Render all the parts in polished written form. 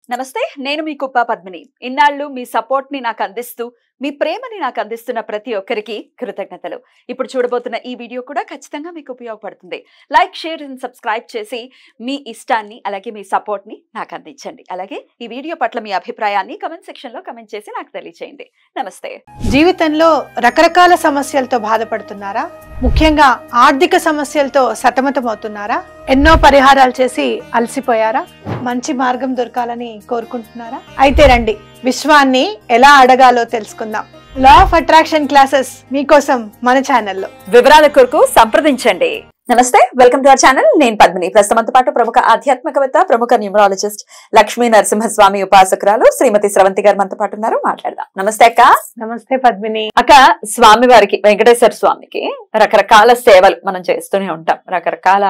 నమస్తే, నేను మీ కుప్ప పద్మిని. ఇన్నాళ్ళు మీ సపోర్ట్ ని నాకు అందిస్తూ, మీ ప్రేమని నాకు అందిస్తున్న ప్రతి ఒక్కరికి కృతజ్ఞతలు. ఇప్పుడు చూడబోతున్న ఈ వీడియో కూడా ఖచ్చితంగా మీకు ఉపయోగపడుతుంది. లైక్, షేర్ అండ్ సబ్స్క్రైబ్ చేసి మీ ఇష్టాన్ని అలాగే మీ సపోర్ట్ ని నాకు అందించండి. అలాగే ఈ వీడియో పట్ల మీ అభిప్రాయాన్ని కమెంట్ సెక్షన్ లో కమెంట్ చేసి నాకు తెలియజేయండి. నమస్తే. జీవితంలో రకరకాల సమస్యలతో బాధపడుతున్నారా? ముఖ్యంగా ఆర్థిక సమస్యలతో సతమతమవుతున్నారా? ఎన్నో పరిహారాలు చేసి అలసిపోయారా? మంచి మార్గం దొరకాలని కోరుకుంటున్నారా? అయితే రండి, విశ్వాన్ని ఎలా అడగాలో తెలుసుకుందాం. లా ఆఫ్ అట్రాక్షన్ క్లాసెస్ మీకోసం మన ఛానల్లో. వివరాల కొరకు సంప్రదించండి. నమస్తే, వెల్కమ్ టు అవర్ ఛానల్. నేను పద్మిని. ప్రస్తుతంతో పాటు ప్రముఖ ఆధ్యాత్మికవేత్త, ప్రముఖ న్యూమరాలజిస్ట్ లక్ష్మీ నరసింహస్వామి ఉపాసకురాలు శ్రీమతి స్రవంతి గారు మనతో పాటు ఉన్నారు. మాట్లాడదాం. నమస్తే అక్క. నమస్తే పద్మిని. అక్క, స్వామి వారికి, వెంకటేశ్వర స్వామికి రకరకాల సేవలు మనం చేస్తూనే ఉంటాం. రకరకాల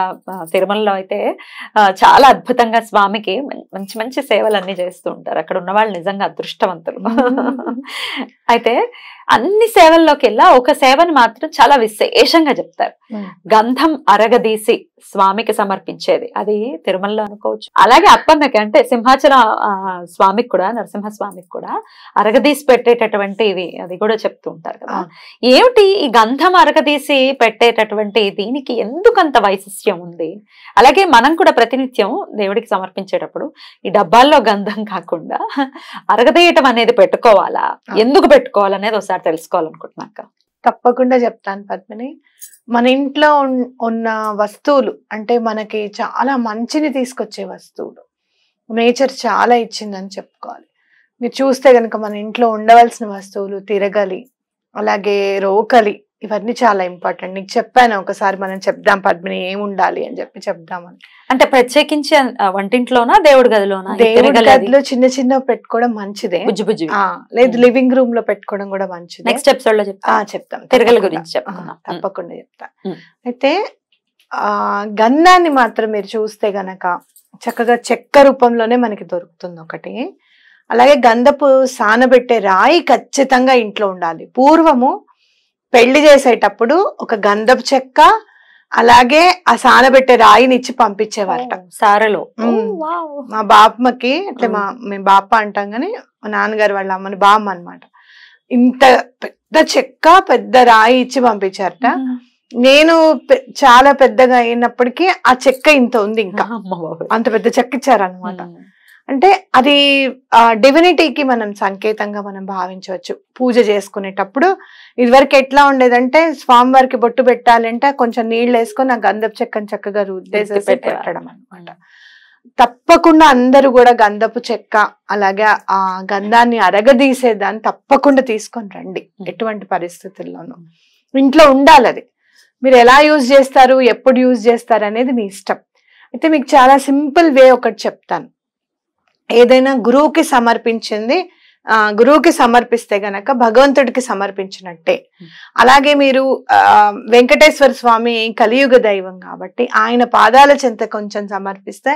తిరుమలలో అయితే చాలా అద్భుతంగా స్వామికి మంచి మంచి సేవలు అన్ని చేస్తూ ఉంటారు. అక్కడ ఉన్న వాళ్ళు నిజంగా అదృష్టవంతులు. అయితే అన్ని సేవల్లోకెల్లా ఒక సేవను మాత్రం చాలా విశేషంగా చెప్తారు. గంధం అరగదీసి స్వామికి సమర్పించేది. అది తిరుమలలో అనుకోవచ్చు. అలాగే అప్పన్నకి, అంటే సింహాచల స్వామికి కూడా, నరసింహస్వామికి కూడా అరగదీసి పెట్టేటటువంటివి అది కూడా చెప్తూ ఉంటారు కదా. ఏమిటి ఈ గంధం అరగదీసి పెట్టేటటువంటి దీనికి ఎందుకంత వైశిష్ట్యం ఉంది? అలాగే మనం కూడా ప్రతినిత్యం దేవుడికి సమర్పించేటప్పుడు ఈ డబ్బాల్లో గంధం కాకుండా అరగదీయటం అనేది పెట్టుకోవాలా, ఎందుకు పెట్టుకోవాలనేది ఒకసారి తెలుసుకోవాలనుకుంటున్నాక. తప్పకుండా చెప్తాను పద్మిని. మన ఇంట్లో ఉన్న వస్తువులు, అంటే మనకి చాలా మంచిని తీసుకొచ్చే వస్తువులు నేచర్ చాలా ఇచ్చిందని చెప్పుకోవాలి. మీరు చూస్తే కనుక మన ఇంట్లో ఉండవలసిన వస్తువులు తిరగలి, అలాగే రోకలి, ఇవన్నీ చాలా ఇంపార్టెంట్. నీకు చెప్పాను ఒకసారి, మనం చెప్దాం పద్మిని ఏం ఉండాలి అని చెప్పి చెప్దామని. అంటే ప్రత్యేకించి వంటింట్లోనా, దేవుడి గదిలోనా? దేవుడి గదిలో చిన్న చిన్న పెట్టుకోవడం మంచిదే, లేదు లివింగ్ రూమ్ లో పెట్టుకోవడం కూడా మంచిది. నెక్స్ట్ ఎపిసోడ్ లో చెప్తాం తిరగల గురించి. తప్పకుండా చెప్తా. అయితే గంధాన్ని మాత్రం మీరు చూస్తే గనక చక్కగా చెక్క రూపంలోనే మనకి దొరుకుతుంది ఒకటి. అలాగే గంధపు సానబెట్టే రాయి ఖచ్చితంగా ఇంట్లో ఉండాలి. పూర్వము పెళ్లి చేసేటప్పుడు ఒక గంధపు చెక్క, అలాగే ఆ సానబెట్టే రాయిని ఇచ్చి పంపించేవారట సారలో. మా బాపమ్మకి, అంటే మేము బాప అంటాం కానీ మా నాన్నగారు వాళ్ళ అమ్మని బామ్మ అనమాట, ఇంత పెద్ద చెక్క పెద్ద రాయి ఇచ్చి పంపించారట. నేను చాలా పెద్దగా అయినప్పటికీ ఆ చెక్క ఇంత ఉంది, ఇంకా అంత పెద్ద చెక్క ఇచ్చారనమాట. అంటే అది డివినిటీకి మనం సంకేతంగా మనం భావించవచ్చు. పూజ చేసుకునేటప్పుడు ఇదివరకు ఎట్లా ఉండేదంటే, స్వామివారికి బొట్టు పెట్టాలంటే కొంచెం నీళ్ళు వేసుకొని ఆ గంధపు చెక్కని చక్కగా రుద్దేసేసి పెట్టడం అనమాట. తప్పకుండా అందరూ కూడా గంధపు చెక్క, అలాగే ఆ గంధాన్ని అరగదీసేదాన్ని తప్పకుండా తీసుకొని రండి. ఎటువంటి పరిస్థితుల్లోనూ ఇంట్లో ఉండాలి. అది మీరు ఎలా యూజ్ చేస్తారు, ఎప్పుడు యూజ్ చేస్తారు అనేది మీ ఇష్టం. అయితే మీకు చాలా సింపుల్ వే ఒకటి చెప్తాను. ఏదైనా గురువుకి సమర్పించింది గురువుకి సమర్పిస్తే గనక భగవంతుడికి సమర్పించినట్టే. అలాగే మీరు వెంకటేశ్వర స్వామి కలియుగ దైవం కాబట్టి ఆయన పాదాల చెంత కొంచెం సమర్పిస్తే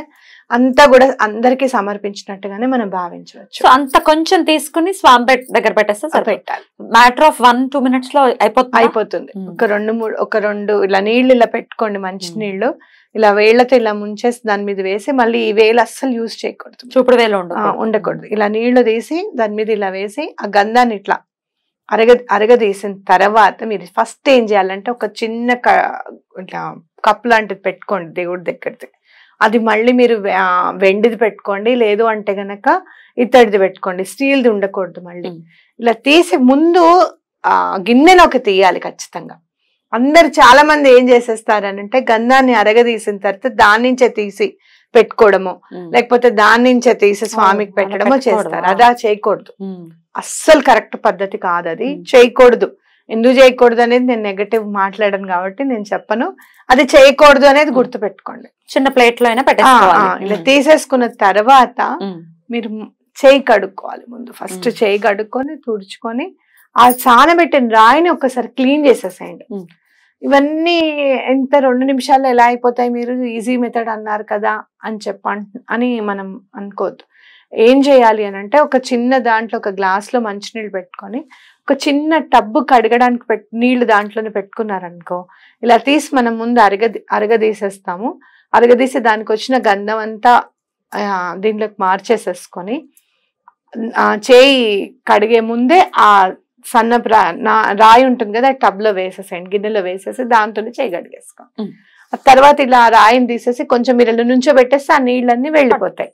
అంతా కూడా అందరికి సమర్పించినట్టుగానే మనం భావించవచ్చు. అంత కొంచెం తీసుకుని స్వామి దగ్గర పెట్టేస్తే పెట్టాలి. మ్యాటర్ ఆఫ్ 1-2 minutes లో అయిపోతుంది. ఒక రెండు ఇలా నీళ్లు ఇలా పెట్టుకోండి, మంచి నీళ్లు ఇలా వేళ్లతో ఇలా ముంచేసి దాని మీద వేసి, మళ్ళీ ఈ వేలు అస్సలు యూజ్ చేయకూడదు, చూపుడు వేలు ఉండకూడదు. ఇలా నీళ్లు తీసి దాని మీద ఇలా వేసి ఆ గంధాన్ని ఇట్లా అరగదీసిన తర్వాత మీరు ఫస్ట్ ఏం చేయాలంటే, ఒక చిన్న ఇట్లా కప్ లాంటిది పెట్టుకోండి దేవుడి దగ్గరది. అది మళ్ళీ మీరు వెండిది పెట్టుకోండి, లేదు అంటే గనక ఇత్తడిది పెట్టుకోండి, స్టీల్ది ఉండకూడదు. మళ్ళీ ఇలా తీసి ముందు గిన్నెలోకి తీయాలి ఖచ్చితంగా. అందరు చాలా మంది ఏం చేసేస్తారనంటే, గంధాన్ని అరగదీసిన తర్వాత దాని నుంచే తీసి పెట్టుకోవడము, లేకపోతే దాని నుంచే తీసి స్వామికి పెట్టడమో చేస్తారు. అదా చేయకూడదు, అస్సలు కరెక్ట్ పద్ధతి కాదు. అది చేయకూడదు. ఎందుకు చేయకూడదు అనేది నేను నెగటివ్ మాట్లాడను కాబట్టి నేను చెప్పను. అది చేయకూడదు అనేది గుర్తు పెట్టుకోండి. చిన్న ప్లేట్ లో అయినా పెట్టేసుకోవాలి. ఇలా తీసేసుకున్న తర్వాత మీరు చేయి కడుక్కోవాలి. ముందు ఫస్ట్ చేయి కడుక్కొని తుడుచుకొని ఆ సానబెట్టిన రాయిని ఒక్కసారి క్లీన్ చేసేసేయండి. ఇవన్నీ ఎంత 2 నిమిషాల్లో ఎలా అయిపోతాయి, మీరు ఈజీ మెథడ్ అన్నారు కదా అని మనం అనుకోవద్దు. ఏం చేయాలి అని అంటే, ఒక చిన్న దాంట్లో ఒక గ్లాస్ లో మంచినీళ్ళు పెట్టుకొని ఒక చిన్న టబ్బు కడగడానికి నీళ్లు దాంట్లోనే పెట్టుకున్నారనుకో, ఇలా తీసి మనం ముందు అరగదీసేస్తాము. అరగదీసి దానికి వచ్చిన గంధం అంతా దీంట్లోకి మార్చేసేసుకొని చేయి కడిగే ముందే ఆ సన్న రాయి ఉంటుంది కదా టబ్ లో వేసేసేయండి, గిన్నెలో వేసేసి దాంతోనే చేయి కడిగేసుకోండి. ఆ తర్వాత ఇలా రాయిని తీసేసి కొంచెం మీరు నుంచో పెట్టేస్తే ఆ నీళ్ళన్నీ వెళ్ళిపోతాయి.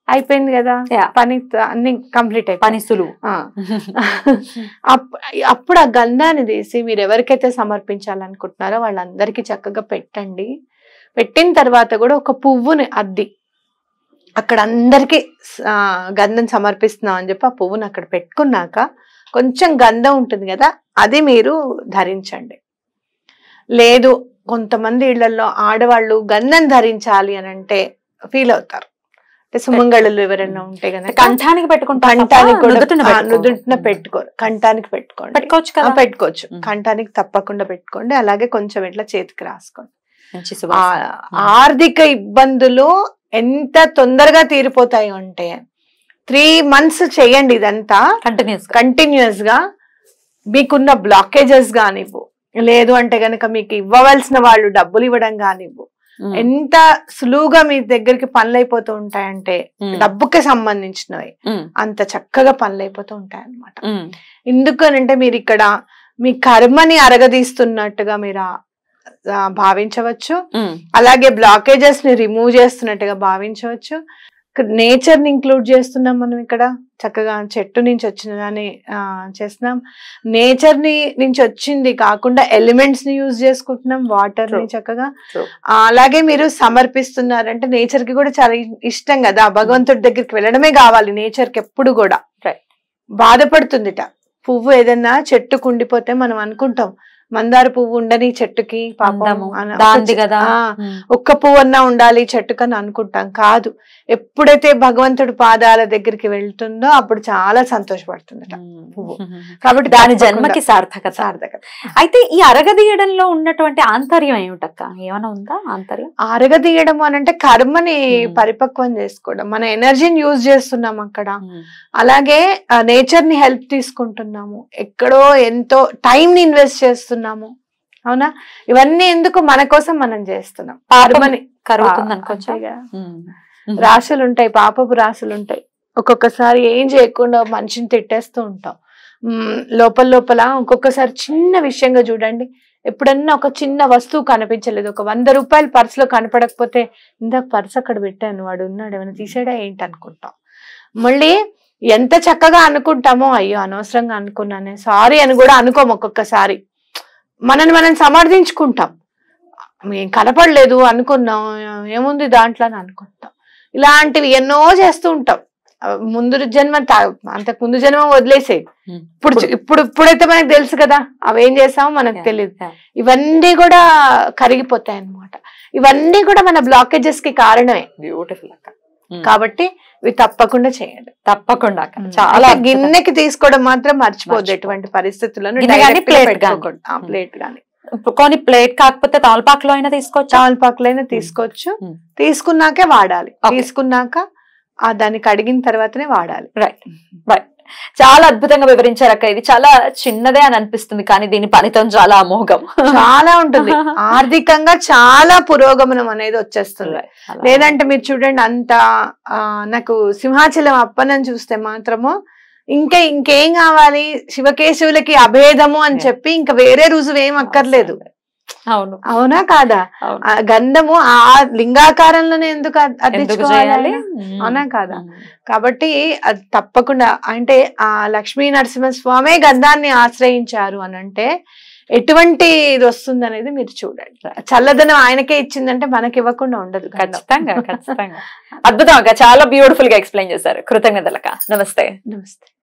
అయిపోయింది కదా పని, అన్ని కంప్లీట్ అయిపోయి పని సులువు. అప్పుడు ఆ గంధాన్ని తీసి మీరు ఎవరికైతే సమర్పించాలనుకుంటున్నారో వాళ్ళందరికీ చక్కగా పెట్టండి. పెట్టిన తర్వాత కూడా ఒక పువ్వుని అద్ది అక్కడ అందరికి గంధం సమర్పిస్తున్నాం అని చెప్పి ఆ పువ్వుని అక్కడ పెట్టుకున్నాక కొంచెం గంధం ఉంటుంది కదా అది మీరు ధరించండి. లేదు కొంతమంది ఇళ్లలో ఆడవాళ్ళు గంధం ధరించాలి అని అంటే ఫీల్ అవుతారు. అంటే సుమంగళులు ఎవరైనా ఉంటే కనుక కంఠానికి పెట్టుకుంటారు, నుదుటిన పెట్టుకోరు, కంఠానికి పెట్టుకోండి. పెట్టుకోవచ్చు, కంఠానికి తప్పకుండా పెట్టుకోండి. అలాగే కొంచెం ఇట్లా చేతికి రాసుకోండి. ఆర్థిక ఇబ్బందులు ఎంత తొందరగా తీరిపోతాయి అంటే 3 months చేయండి ఇదంతా కంటిన్యూస్ గా. మీకున్న బ్లాకేజెస్ కానివ్వు, లేదు అంటే గనక మీకు ఇవ్వవలసిన వాళ్ళు డబ్బులు ఇవ్వడం కానివ్వు, ఎంత సులువుగా మీ దగ్గరికి పనులు అయిపోతూ ఉంటాయంటే డబ్బుకి సంబంధించినవి అంత చక్కగా పనులు అయిపోతూ ఉంటాయి అన్నమాట. ఎందుకనంటే మీరు ఇక్కడ మీ కర్మని అరగదీస్తున్నట్టుగా మీరు భావించవచ్చు, అలాగే బ్లాకేజెస్ ని రిమూవ్ చేస్తున్నట్టుగా భావించవచ్చు. నేచర్ ని ఇంక్లూడ్ చేస్తున్నాం మనం ఇక్కడ, చక్కగా చెట్టు నుంచి వచ్చిన దాన్ని చేస్తున్నాం. నేచర్ నుంచి వచ్చింది కాకుండా ఎలిమెంట్స్ ని యూజ్ చేసుకుంటున్నాం, వాటర్ ని చక్కగా. అలాగే మీరు సమర్పిస్తున్నారంటే నేచర్ కి కూడా చాలా ఇష్టం కదా, భగవంతుడి దగ్గరికి వెళ్ళడమే కావాలి. నేచర్ కి ఎప్పుడు కూడా బాధపడుతుందిట. పువ్వు ఏదన్నా చెట్టు కుండిపోతే మనం అనుకుంటాం మందార పువ్వు ఉండని చెట్టుకి పాపం, ఒక్క పువ్వు అన్నా ఉండాలి చెట్టుకని అనుకుంటాం. కాదు, ఎప్పుడైతే భగవంతుడి పాదాల దగ్గరికి వెళ్తుందో అప్పుడు చాలా సంతోషపడుతుందట పువ్వు. కాబట్టి దాని జన్మకి సార్థకత. అయితే ఈ అరగదీయడంలో ఉన్నటువంటి ఆంతర్యం ఏమిటక్క, ఏమైనా ఉందా ఆంతర్యం? అరగదీయడం అని అంటే కర్మని పరిపక్వం చేసుకోవడం, మన ఎనర్జీని యూజ్ చేస్తున్నాం అక్కడ. అలాగే నేచర్ ని హెల్ప్ తీసుకుంటున్నాము, ఎక్కడో ఎంతో టైం ని ఇన్వెస్ట్ చేస్తున్నాము. అవునా, ఇవన్నీ ఎందుకు, మన కోసం మనం చేస్తున్నాం. కర్మని కరుగుతుంది అనుకోవచ్చు. రాశులు ఉంటాయి, పాపపు రాశులు ఉంటాయి. ఒక్కొక్కసారి ఏం చేయకుండా మనిషిని తిట్టేస్తూ ఉంటాం. లోపల ఒక్కొక్కసారి చిన్న విషయంగా చూడండి, ఎప్పుడన్నా ఒక చిన్న వస్తువు కనిపించలేదు, ఒక 100 రూపాయలు పర్సులో కనపడకపోతే ఇందాక పర్సు అక్కడ పెట్టాను, వాడు ఉన్నాడు, ఏమైనా తీసాడా ఏంటి అనుకుంటాం. మళ్ళీ ఎంత చక్కగా అనుకుంటామో, అయ్యో అనవసరంగా అనుకున్నానే, సారీ అని కూడా అనుకోము. ఒక్కొక్కసారి మనని మనం సమర్థించుకుంటాం, ఏం కనపడలేదు అనుకున్నాం, ఏముంది దాంట్లో అని అనుకుంటాం. ఇలాంటివి ఎన్నో చేస్తూ ఉంటాం. ముందు జన్మ, అంతకు ముందు జన్మ వదిలేసేది. ఇప్పుడైతే మనకు తెలుసు కదా అవేం చేసామో మనకు తెలియదు. ఇవన్నీ కూడా కరిగిపోతాయి అన్నమాట. ఇవన్నీ కూడా మన బ్లాకేజెస్ కి కారణమే. బ్యూటిఫుల్ అక్క. కాబట్టి ఇవి తప్పకుండా చేయండి. తప్పకుండా చాలా గిన్నెకి తీసుకోవడం మాత్రం మర్చిపోద్దు ఎటువంటి పరిస్థితులను. ప్లేట్ గానీ కొన్ని ప్లేట్ కాకపోతే తమలపాకులో అయినా తీసుకోవచ్చు, తమలపాకులో అయినా తీసుకోవచ్చు. తీసుకున్నాకే వాడాలి, తీసుకున్నాక దాన్ని కడిగిన తర్వాతనే వాడాలి. Right right. చాలా అద్భుతంగా వివరించారు అక్క. ఇది చాలా చిన్నదే అని అనిపిస్తుంది కానీ దీని ఫలితం చాలా అమోఘం, చాలా ఉంటుంది. ఆర్థికంగా చాలా పురోగమనం అనేది వచ్చేస్తుంది. లేదంటే మీరు చూడండి, అంత నాకు సింహాచలం అప్పనని చూస్తే మాత్రము ఇంకేం కావాలి, శివకేశవులకి అభేదము అని చెప్పి ఇంకా వేరే రుజువు ఏం అక్కర్లేదు. అవును, అవునా కాదా? గంధము ఆ లింగాకారంలోనే ఎందుకు అద్దించుకోవాలి, అవునా కాదా? కాబట్టి అది తప్పకుండా, అంటే ఆ లక్ష్మీ నరసింహస్వామి గంధాన్ని ఆశ్రయించారు అని అంటే ఎటువంటి ఇది వస్తుంది అనేది మీరు చూడండి. చల్లదనం ఆయనకే ఇచ్చిందంటే మనకి ఇవ్వకుండా ఉండదు. ఖచ్చితంగా ఖచ్చితంగా. అద్భుతం అక్క, చాలా బ్యూటిఫుల్ గా ఎక్స్ప్లెయిన్ చేశారు. కృతజ్ఞతలక్క. నమస్తే. నమస్తే.